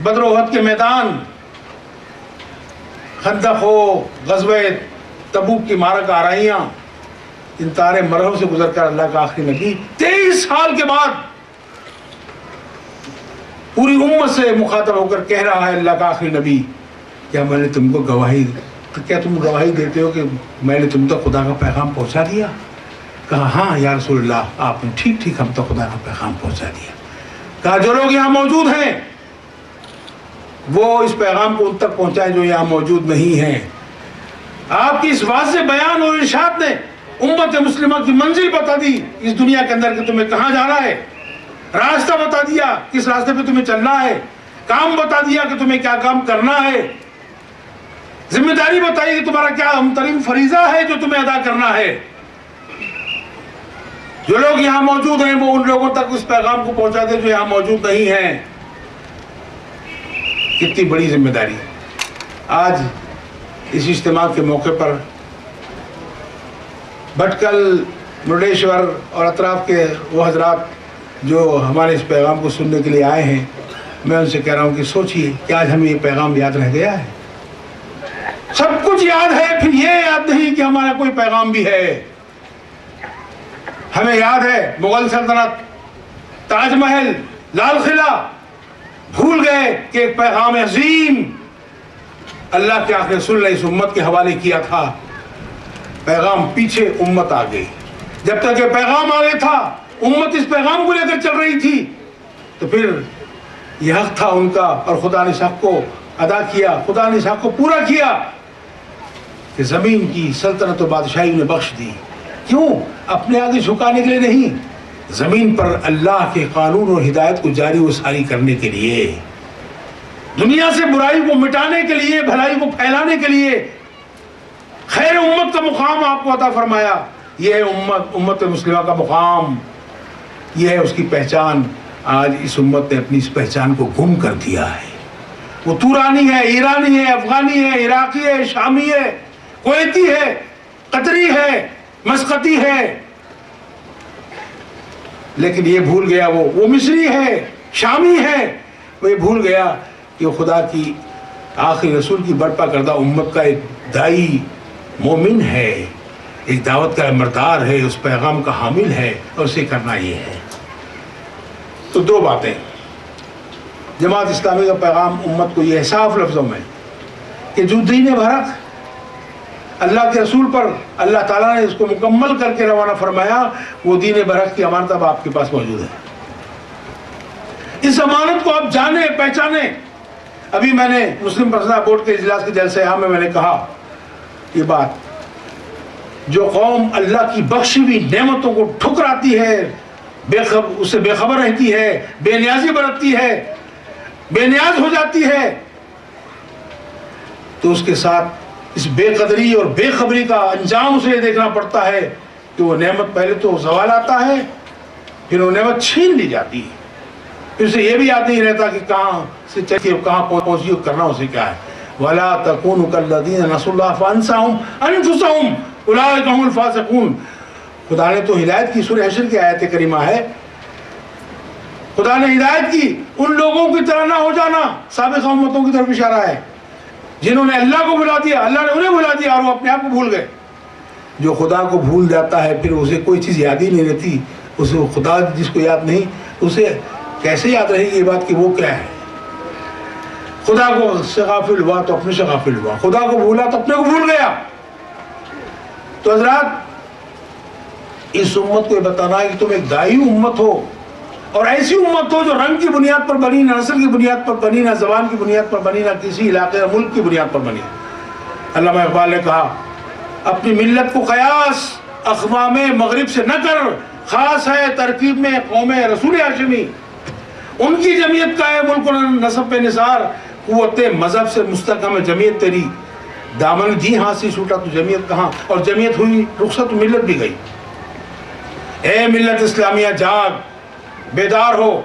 بدر و احد کے میدان، خندق ہو، غزوہ تبوک کی مارک آرائیاں، ان تارے مرحلوں سے گزر کر اللہ کا آخری نبی 23 سال کے بعد پوری امت سے مخاطب ہو کر کہہ رہا ہے اللہ کا آخری نبی، کیا میں نے تم کو کیا تم گواہی دیتے ہو کہ میں نے تم تک خدا کا پیغام پہنچا دیا؟ کہا ہاں یا رسول اللہ، آپ نے ٹھیک ہم تک خدا کا پیغام پہنچا دیا۔ کہا جو لوگ یہاں موجود ہیں وہ اس پیغام کو ان تک پہنچائیں جو یہاں موجود نہیں ہیں۔ آپ کی اس واضح بیان اور ارشاد نے امت مسلمہ کی منزل بتا دی اس دنیا کے اندر کہ تمہیں کہاں جانا ہے، راستہ بتا دیا کس راستے پہ تمہیں چلنا ہے، کام بتا دیا کہ تمہیں کیا کام کرنا ہے، ذمہ داری بتائی کہ تمہارا کیا اہم ترین فریضہ ہے جو تمہیں ادا کرنا ہے۔ جو لوگ یہاں موجود ہیں وہ ان لوگوں تک اس پیغام کو پہنچا دے جو یہاں موجود نہیں ہیں۔ کتنی بڑی ذمہ داری۔ آج اس اجتماع کے موقع پر بھٹکل، مردیشور اور اطراف کے وہ حضرات جو ہمارے اس پیغام کو سننے کے لیے آئے ہیں، میں ان سے کہہ رہا ہوں کہ سوچئے کہ آج ہمیں یہ پیغام یاد رہ گیا ہے؟ سب کچھ یاد ہے، پھر یہ یاد نہیں کہ ہمارا کوئی پیغام بھی ہے۔ ہمیں یاد ہے مغل سلطنت، تاج محل، لال قلعہ، بھول گئے کہ ایک پیغام عظیم اللہ کے آخری رسول نے اس امت کے حوالے کیا تھا۔ پیغام پیچھے، امت آ گئی۔ جب تک یہ پیغام آگے تھا، امت اس پیغام کو لے کر چل رہی تھی، تو پھر یہ حق تھا ان کا، اور خدا نے اس حق کو ادا کیا، خدا نے اس حق کو پورا کیا کہ زمین کی سلطنت و بادشاہی نے بخش دی۔ کیوں؟ اپنے آگے جھکانے کے لیے نہیں، زمین پر اللہ کے قانون اور ہدایت کو جاری و ساری کرنے کے لیے، دنیا سے برائی کو مٹانے کے لیے، بھلائی کو پھیلانے کے لیے خیر امت کا مقام آپ کو عطا فرمایا۔ یہ ہے امت مسلمہ کا مقام، یہ ہے اس کی پہچان۔ آج اس امت نے اپنی اس پہچان کو گم کر دیا ہے۔ وہ تورانی ہے، ایرانی ہے، افغانی ہے، عراقی ہے، شامی ہے، کویتی ہے، قطری ہے، مسقطی ہے، لیکن یہ بھول گیا وہ مصری ہے، شامی ہے، وہ یہ بھول گیا کہ وہ خدا کی آخری رسول کی برپا کردہ امت کا ایک دائی مومن ہے، ایک دعوت کا مردار ہے، اس پیغام کا حامل ہے، اور اسے کرنا یہ ہے۔ تو دو باتیں، جماعت اسلامی کا پیغام امت کو یہ ہے صاف لفظوں میں کہ جو دین برحق اللہ کے رسول پر اللہ تعالیٰ نے اس کو مکمل کر کے روانہ فرمایا، وہ دین برحق کی امانت اب آپ کے پاس موجود ہے۔ اس امانت کو آپ جانیں، پہچانیں۔ ابھی میں نے مسلم پرسنل بورڈ کے اجلاس کے جلسے عام میں نے کہا یہ بات، جو قوم اللہ کی بخشی ہوئی نعمتوں کو ٹھکراتی ہے، اسے بے خبر رہتی ہے، بے نیازی برتتی ہے، بے نیاز ہو جاتی ہے، تو اس کے ساتھ اس بے قدری اور بے خبری کا انجام اسے یہ دیکھنا پڑتا ہے کہ وہ نعمت پہلے تو زوال آتا ہے، پھر وہ نعمت چھین لی جاتی ہے، پھر اسے یہ بھی یاد نہیں رہتا کہ کہاں سے چلی کہاں پہنچی اور کرنا اسے کیا ہے۔ وَلَا تَكُونُوا كَالَّذِينَ نَسُوا اللَّهَ فَأَنسَاهُمْ أَنفُسَهُمْ أُولَٰئِكَ هُمُ الْفَاسِقُونَ۔ خدا نے تو ہدایت کی، سورہ حشر کی آیت کریمہ ہے، خدا نے ہدایت کی، ان لوگوں کی طرح نہ ہو جانا، سابقہ امتوں کی طرف اشارہ ہے جنہوں نے اللہ کو بھلا دیا، اللہ نے انہیں بھلا دیا اور وہ اپنے آپ کو بھول گئے۔ جو خدا کو بھول جاتا ہے پھر اسے کوئی چیز یاد ہی نہیں رہتی، اسے خدا جس کو یاد نہیں اسے کیسے یاد رہے گی یہ بات کہ وہ کیا ہے۔ خدا کو سے غافل ہوا تو اپنے سے غافل ہوا، خدا کو بھولا تو اپنے کو بھول گیا۔ تو حضرات، اس امت کو یہ بتانا ہے کہ تم ایک دائی امت ہو، اور ایسی امت ہو جو رنگ کی بنیاد پر بنی، نہ نسل کی بنیاد پر بنی، نہ زبان کی بنیاد پر بنی، نہ کسی علاقے یا ملک کی بنیاد پر بنی۔ علامہ اقبال نے کہا اپنی ملت کو قیاس اقوام مغرب سے نہ کر، خاص ہے ترکیب میں قوم رسول ہاشمی۔ ان کی جمعیت کا ہے ملک و نسب پہ نثار، قوت مذہب سے مستحکم ہے جمعیت تیری، دامن جی ہاں سے چھوٹا تو جمعیت کہاں، اور جمعیت ہوئی رخصت ملت بھی گئی۔ اے ملت اسلامیہ جاگ، بیدار ہو۔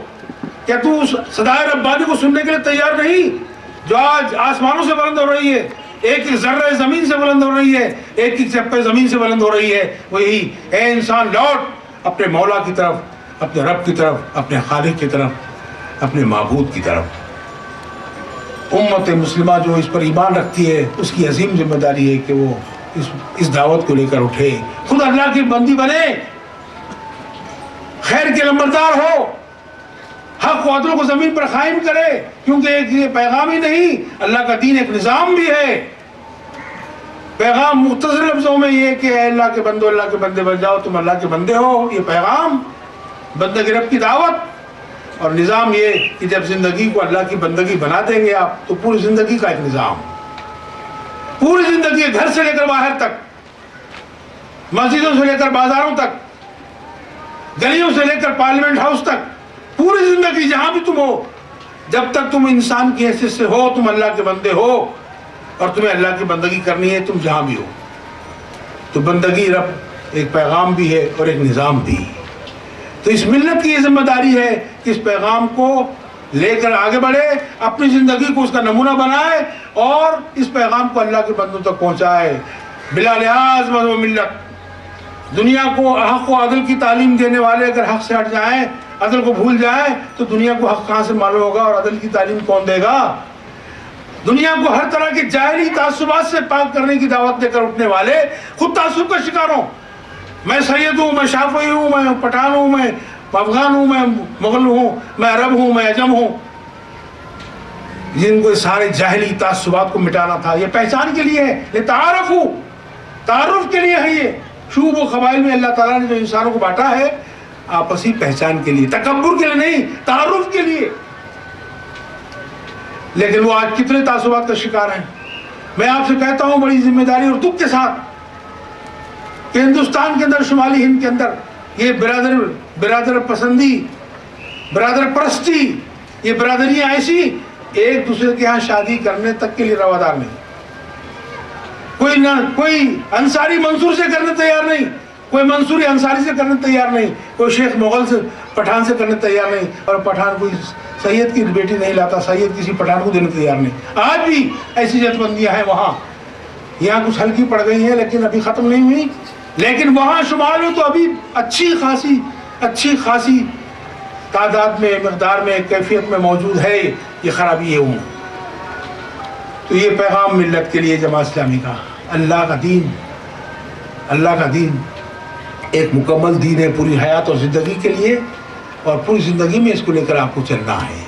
کیا تو صدائے ربانی کو سننے کے لیے تیار نہیں جو آج آسمانوں سے بلند ہو رہی ہے، ایک ایک ذرہ زمین سے بلند ہو رہی ہے، ایک ایک چپے زمین سے بلند ہو رہی ہے؟ وہی اے انسان لوٹ اپنے مولا کی طرف، اپنے رب کی طرف، اپنے خالق کی طرف، اپنے معبود کی طرف۔ امت مسلمہ جو اس پر ایمان رکھتی ہے اس کی عظیم ذمہ داری ہے کہ وہ اس دعوت کو لے کر اٹھے، خود اللہ کی بندی بنے، خیر کے لمبردار ہو، حق و عدل کو زمین پر قائم کرے، کیونکہ ایک یہ پیغام ہی نہیں، اللہ کا دین ایک نظام بھی ہے۔ پیغام مختصر لفظوں میں یہ کہ اے اللہ کے بندو، اللہ کے بندے بن جاؤ، تم اللہ کے بندے ہو، یہ پیغام بندگی رب کی دعوت، اور نظام یہ کہ جب زندگی کو اللہ کی بندگی بنا دیں گے آپ تو پوری زندگی کا ایک نظام، پوری زندگی گھر سے لے کر باہر تک، مسجدوں سے لے کر بازاروں تک، گلیوں سے لے کر پارلیمنٹ ہاؤس تک، پوری زندگی جہاں بھی تم ہو، جب تک تم انسان کی حیثیت سے ہو تم اللہ کے بندے ہو، اور تمہیں اللہ کی بندگی کرنی ہے تم جہاں بھی ہو۔ تو بندگی رب ایک پیغام بھی ہے اور ایک نظام بھی، تو اس ملت کی یہ ذمہ داری ہے کہ اس پیغام کو لے کر آگے بڑھے، اپنی زندگی کو اس کا نمونہ بنائے اور اس پیغام کو اللہ کے بندوں تک پہنچائے بلا لحاظ مذہب و ملت۔ دنیا کو حق و عدل کی تعلیم دینے والے اگر حق سے ہٹ جائیں، عدل کو بھول جائیں، تو دنیا کو حق کہاں سے معلوم ہوگا اور عدل کی تعلیم کون دے گا؟ دنیا کو ہر طرح کے جاہلی تعصبات سے پاک کرنے کی دعوت دے کر اٹھنے والے خود تعصب کا شکار ہوں، میں سید ہوں، میں شافعی ہوں، میں پٹھان ہوں، میں افغان ہوں، میں مغل ہوں، میں عرب ہوں، میں عجم ہوں، جن کو سارے جاہلی تعصبات کو مٹانا تھا۔ یہ پہچان کے لیے ہے، یہ تعارف کے لیے ہے، یہ شعوب و قبائل میں اللہ تعالیٰ نے جو انسانوں کو بانٹا ہے آپسی پہچان کے لیے، تکبر کے لیے نہیں، تعارف کے لیے۔ لیکن وہ آج کتنے تعصبات کا شکار ہیں۔ میں آپ سے کہتا ہوں بڑی ذمہ داری اور دکھ کے ساتھ کہ ہندوستان کے اندر، شمالی ہند کے اندر یہ برادر پسندی، برادر پرستی، یہ برادریاں ایسی ایک دوسرے کے ہاں شادی کرنے تک کے لیے روادار نہیں، کوئی انصاری منصور سے کرنے تیار نہیں، کوئی منصوری انصاری سے کرنے تیار نہیں، کوئی شیخ مغل سے پٹھان سے کرنے تیار نہیں، اور پٹھان کوئی سید کی بیٹی نہیں لاتا، سید کسی پٹھان کو دینے تیار نہیں۔ آج بھی ایسی جت بندیاں ہیں وہاں، یہاں کچھ ہلکی پڑ گئی ہیں لیکن ابھی ختم نہیں ہوئی، لیکن وہاں شمال میں تو ابھی اچھی خاصی تعداد میں، مقدار میں، کیفیت میں موجود ہے یہ خرابی ہے۔ ہوں تو یہ پیغام ملت کے لیے جماعت اسلامی کا، اللہ کا دین ایک مکمل دین ہے پوری حیات اور زندگی کے لیے، اور پوری زندگی میں اس کو لے کر آپ کو چلنا ہے۔